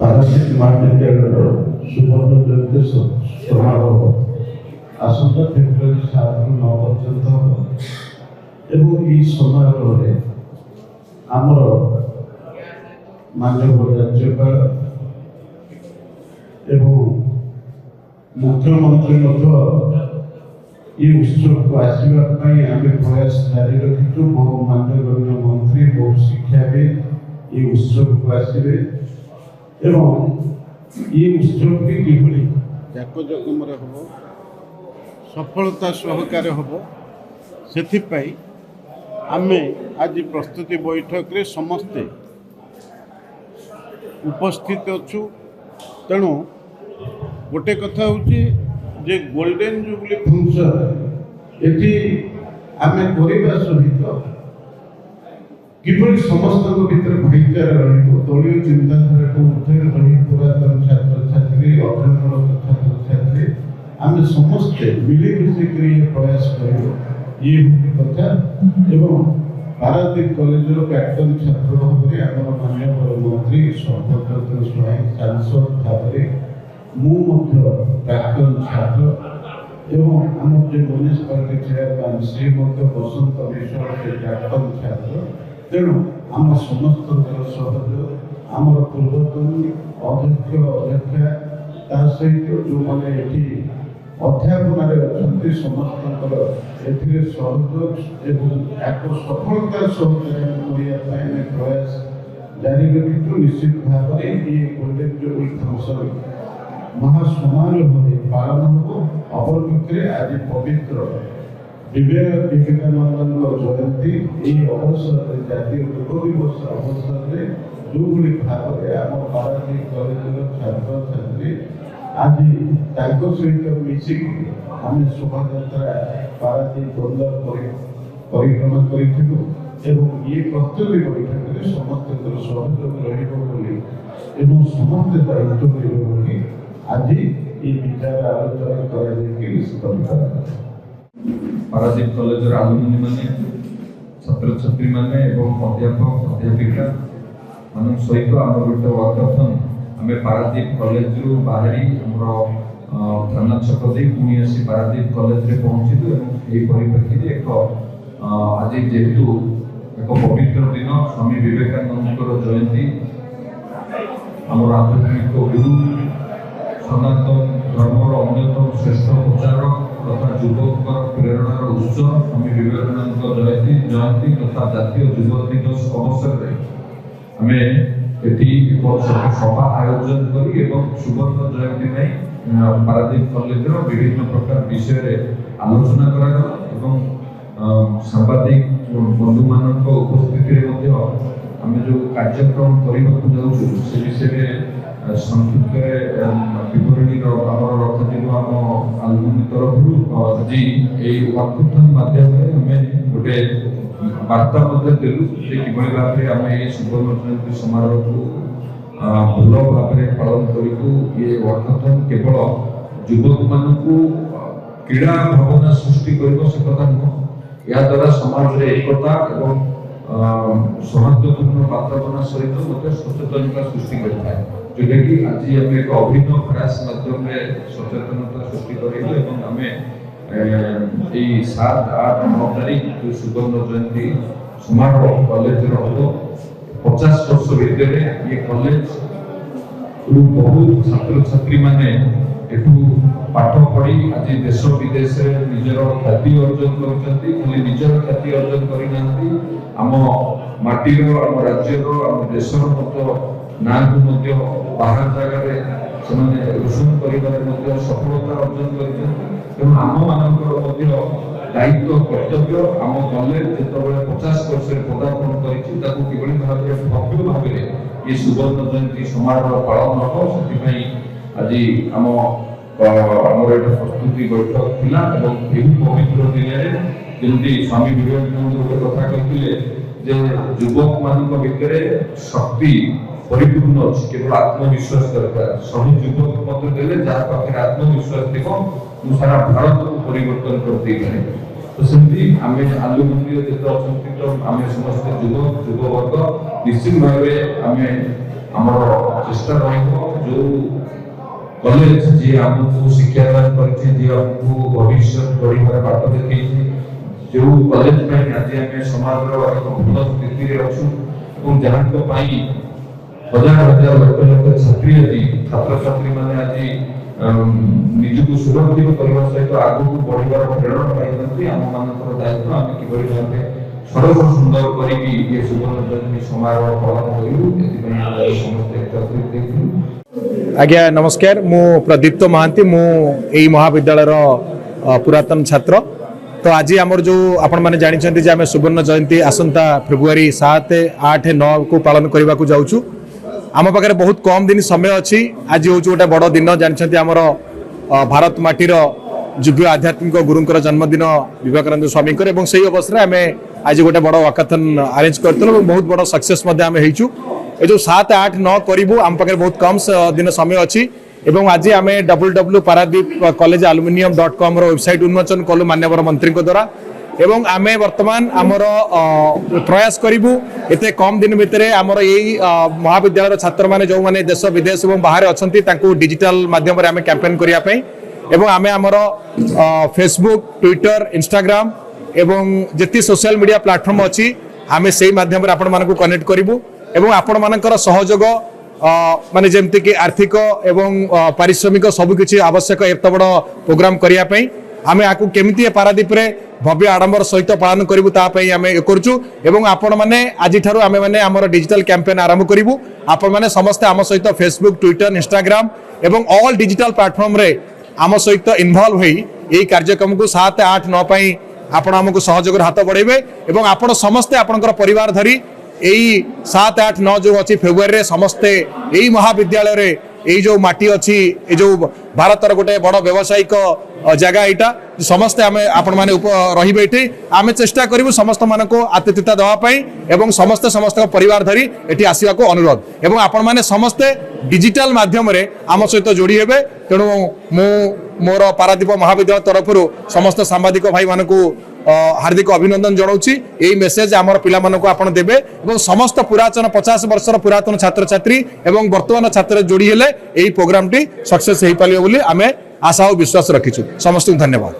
ପାରାଦୀପ ମହାବିଦ୍ୟାଳୟର ସୁବର୍ଣ୍ଣ ଜୟନ୍ତୀ ସମାରୋହ ଆସନ୍ତା ଫେବୃଆରୀ 7ରୁ 9 ପର୍ଯ୍ୟନ୍ତ ହେବ ଏବଂ ଏହି ସମାରୋହରେ ଆମର ମାନ୍ୟବର ରାଜ୍ୟପାଳ ଏବଂ ମୁଖ୍ୟମନ୍ତ୍ରୀ ମଧ୍ୟ এই উৎসবକୁ ଆସିବା ପାଇଁ ଆମେ ପ୍ରୟାସ ଜାରି ରଖିଛୁ। ବହୁ ମାନ୍ୟଗଣ୍ୟ ମନ୍ତ୍ରୀ ବହୁ ଶିକ୍ଷାବିତ এই ଉତ୍ସବକୁ ଆସିବେ ଏବଂ এই ଉତ୍ସବଟି କିଭଳି ଜାକଜମକରେ ହେବ, ସଫଳତା ସହକାରେ ହେବ, ସେଥିପାଇଁ ଆମେ ଆଜି ପ୍ରସ୍ତୁତି ବୈଠକରେ ସମସ୍ତେ ଉପସ୍ଥିତ ଅଛୁ। ତେଣୁ ଗୋଟେ କଥା ହେଉଛି যে গোল্ডেন জুবলি ফংশন এটি আমি করিবা সহিত কিভাবে সমস্ত ভিতরে ভাইচারা রহিব, দলীয় চিন্তাধারাকে ঊর্ধ্বে রহি পুরাতন ছাত্রছাত্রী অধ্যয়নরত ছাত্রছাত্রী আমি সমস্তে মিলিমিশি করে প্রয়াস করব ইয়ে হচ্ছে কথা। এবং পারাদ্বীপ কলেজের প্রাক্তন ছাত্র ভাবে আমার মাননীয় মন্ত্রী সর্বব্রত স্বয়ং সাংসদ ভাবে ମୁଁ ମଧ୍ୟ ପ୍ରାକ୍ତନ ଛାତ୍ର ଏବଂ ଆମର ଯେ ମ୍ୟୁନିସିପାଲିଟି ଚେୟାରମ୍ୟାନ୍ ସେ ମଧ୍ୟ ବସନ୍ତ ମିଶ୍ର ସେ ପ୍ରାକ୍ତନ ଛାତ୍ର। ତେଣୁ ଆମ ସମସ୍ତଙ୍କର ସହଯୋଗ, ଆମର ପୂର୍ବତନ ଅଧ୍ୟକ୍ଷ ଅଧ୍ୟକ୍ଷା ତା ସହିତ ଯେଉଁମାନେ ଏଠି ଅଧ୍ୟାପନାରେ ଅଛନ୍ତି ସମସ୍ତଙ୍କର ଏଥିରେ ସହଯୋଗ ଏବଂ ଏହାକୁ ସଫଳତାର ସହକାରେ କରିବା ପାଇଁ ଆମେ ପ୍ରୟାସ ଜାରି ରଖିଛୁ। ନିଶ୍ଚିତ ଭାବରେ ଏହି ଗୋଲ୍ଡେନ ଜୁବଲି ଫଙ୍କସନ୍ महासमारोह पालन हो। अपरपक्षे आज पवित्र विवेकानंद जयंती अवसर जातीय योग दिवस अवसर जो भाव में आम पारादीप कॉलेज छात्र छात्री आज सहित मिसिक आम शोभा पारादीप बंदर परिक्रमा करूँ ये प्रस्तुति बैठक में समस्त सहयोग समस्त दायित्व आज ये विचार आलोचना पारादीप कॉलेज आलुमिनी माने छात्र छात्री माने एवं अध्यापक अध्यापिका मान सहित आम गोटे वाकाथन आम पारादीप कॉलेज रु बाहरी थाना छक दे पुणी आसी पारादीप कॉलेज रे पहुंचलु। एवं परिप्रेक्षी एक आज जेहेतु एक पवित्र दिन स्वामी विवेकानंद जयंती आम आध्यात्मिक गुरु सनातन धर्मर अन्यतम श्रेष्ठ प्रचारक तथा युवकर प्रेरणार उत्स स्वामी विवेकानंद जयंती तथा जातीय युव दिवस अवसर में आम एक सभा आयोजन कर सुवर्ण जयंती में पारादीप कॉलेज विभिन्न प्रकार विषय आलोचना करा सांबादिक बंधु मान उपस्थिति आम जो कार्यक्रम करने से विषय संक्षिप्त विवरणी रखा आम आलुमिनी तरफ आज वाकाथन माध्यम आम गोटे वार्ता देलु किभली भाव में आम ये सुवर्ण जयंती समारोह को भल भाव में पालन करूँ। ये वाकाथन केवल युवक मान क्रीड़ा भावना सृष्टि कर कथा नुह, या द्वारा समाज में एकता एवं सौहार्दपूर्ण वातावरण सहित सचेतनता सृष्टि करता है, जोटा कि आज आम एक अभिनव प्रयास माध्यम सचेतनता सृष्टि करेंगे। 7, 8, 9 तारीख जो सुवर्ण जयंती समारोह कॉलेज हम 50 वर्ष भितर ये कॉलेज बहुत छात्र छात्री माने पाठ पढ़ी आज देश विदेश निजर ख्याति अर्जन करछंती। खाली निजर ख्याति अर्जन करना आम माटीर आम राज्यर आम देशर ना को बाहर जगह रोशन कर सफलता अर्जन कर। आम मान दायित्व कर्तव्य आम कॉलेज जो 50 वर्ष पदार्पण कर भव्य भाव ये सुवर्ण जयंती समारोह पालन हम से आज आम प्रस्तुति बैठक थिला। पवित्र दिन जमी स्वामी विवेकानंद गोटे कथा कहते युवक मान भितर शक्ति परिपूर्ण अच्छी, केवल आत्मविश्वास दरकार। सभी युवक मत देले जहाँ पाखे आत्मविश्वास देखो सारा भारत को परिवर्तन करते पारे। तो सेमती आम आलुमिनी जिते अच्छी तो आम समस्त युवक युववर्ग निश्चित भाव आम चेष्टा रही जो कॉलेज जे हमको शिक्षा प्रदान करछि जे हमको भविष्य गढ़िबार बाट देखैछि जो कॉलेज पे आज हमें समाज रो एक भल स्थिति रे अछु और जहां को पाई हजार हजार लक्ष लक्ष छात्री अछि छात्र छात्री माने आज निजको सुरक्षित करबा सहित आगु को बढ़िबार प्रेरणा पाइछन्ति हम मानकर दायित्व हम किबरि भाबे सरल सुंदर करिकि ये सुवर्ण जयंती समारोह पालन करिउ एति पई समस्त एकत्रित देखिउ। आज्ञा नमस्कार मु प्रदीप्त महांती मु एई महाविद्यालय पुरातन छात्र तो आज आमर जो आपण माने जानिछन्ति जे आमे सुवर्ण जयंती आसंता फेब्रुआरी 7 8 9 को पालन करबा को जाउछु। आम पाखे बहुत कम दिन समय अच्छी आज हूँ गोटे बड़ दिन जानते आमर भारत माटीर जुग्य आध्यात्मिक गुरुंकर जन्मदिन विवेकानंद स्वामी से अवसर आम आज गोटे बड़ वाकाथन आरेंज करथिलु बहुत बड़ सक्सेस ये जो 7 8 9 करूँ आम पाखे बहुत कम दिन समय अच्छी एवं आज आम www.paradip.collegealuminium.com वेबसाइट उन्मोचन कलु माननीय मंत्री द्वारा एवं आमे वर्तमान आमर प्रयास करूँ एते कम दिन भितर आमर यही महाविद्यालय छात्र माने जो माने देश विदेश और बाहर अच्छा डिजिटल माध्यम आम कैंपेन करने एवं आमे आमर फेसबुक ट्विटर इंस्टाग्राम एवं जितनी सोशल मीडिया प्लेटफॉर्म अच्छी आमे से माध्यम आपण मानक कनेक्ट करूँ एवं आपण मानकर सहयोग माने जेमती कि आर्थिक एवं पारिश्रमिक सबकिछि आवश्यक एत बड़ प्रोग्राम करने आमे आकु केमिति पारादीप रे भव्य आडंबर सहित पालन करूँ तापाई आम ये करूँ एवं आपण मैंने आज आम मैंने आमर डिजिटल कैंपेन आरंभ करूँ आपण मैंने समस्ते आम सहित फेसबुक ट्विटर इंस्टाग्राम एवं ऑल डिजिटल प्लेटफॉर्म रे आम सहित इनवॉल्व होई यही कार्यक्रम को 7 8 9 पाई आपण आमको सहयोग हाथ बढ़ेबे एवं आपण समस्ते आपणकर परिवार धरी यही 7 8 9 जो अच्छी फेब्रुआरी समस्ते यही महाविद्यालय रे यही जो माटी अच्छी जो भारतर गोटे बड़ व्यावसायिक जगह यहाँ समस्ते आम आपण मैंने रही ये आम चेष्टा करूँ समस्त मानक आतिथ्यता देवाई एवं समस्ते समस्त परिवार धरी ये आसवा को अनुरोध एवं आपण मैंने समस्ते डिजिटल माध्यम आम सहित जोड़ी हेबे तेणु मु मोर पारादीप महाविद्यालय तरफ समस्त सांबादिक भाई मानक हार्दिक अभिनंदन जनाऊँगी यही मेसेज आमर पिला मानक आपण देबे एवं समस्त पुरातन 50 वर्षर पुरातन छात्र छात्री एवं वर्तमान छात्र जोड़ी हेले यही प्रोग्राम टी सक्सेस हो पारे बोली आमे आशा और विश्वास रखीचु। समस्त धन्यवाद।